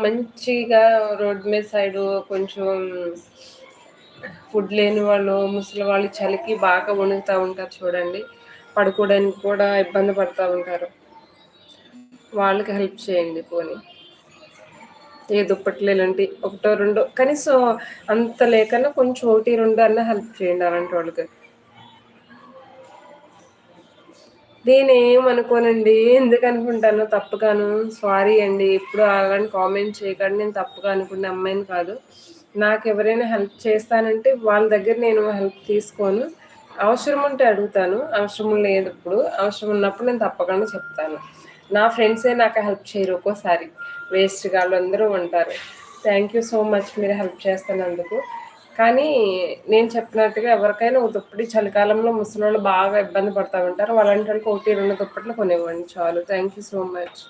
మంచిగా రోడ్ మీద సైడు కొంచెం ఫుడ్ లేని వాళ్ళు, ముసలి వాళ్ళు చలికి బాగా వణుకుతా ఉంటారు చూడండి. పడుకోవడానికి కూడా ఇబ్బంది పడతా ఉంటారు. వాళ్ళకి హెల్ప్ చేయండి పోనీ. ఏ దుప్పట్లు ఇలాంటి ఒకటో, రెండో కనీసం అంత లేకన్నా కొంచెం 1, 2 అన్నా హెల్ప్ చేయండి అలాంటి వాళ్ళకి. నేనేమనుకోనండి. ఎందుకనుకుంటాను తప్పుగాను. సారీ అండి. ఎప్పుడు అలాంటి కామెంట్ చేయకండి. నేను తప్పుగా అనుకునే అమ్మాయిని కాదు. నాకెవరైనా హెల్ప్ చేస్తానంటే వాళ్ళ దగ్గర నేను హెల్ప్ తీసుకోను. అవసరం ఉంటే అడుగుతాను. అవసరం లేనప్పుడు, అవసరం ఉన్నప్పుడు నేను తప్పకుండా చెప్తాను. నా ఫ్రెండ్సే నాకు హెల్ప్ చేయరు ఒక్కోసారి. వేస్ట్ గాళ్ళందరూ ఉంటారు. థ్యాంక్ యూ సో మచ్ మీరు హెల్ప్ చేస్తున్నందుకు. కానీ నేను చెప్పినట్టుగా ఎవరికైనా ఒక దుప్పటి చలికాలంలో ముసలోళ్ళు బాగా ఇబ్బంది పడతా ఉంటారు. అలాంటి వాళ్ళకి 1, 2 దుప్పట్లు కొనివ్వండి చాలు. Thank you so much.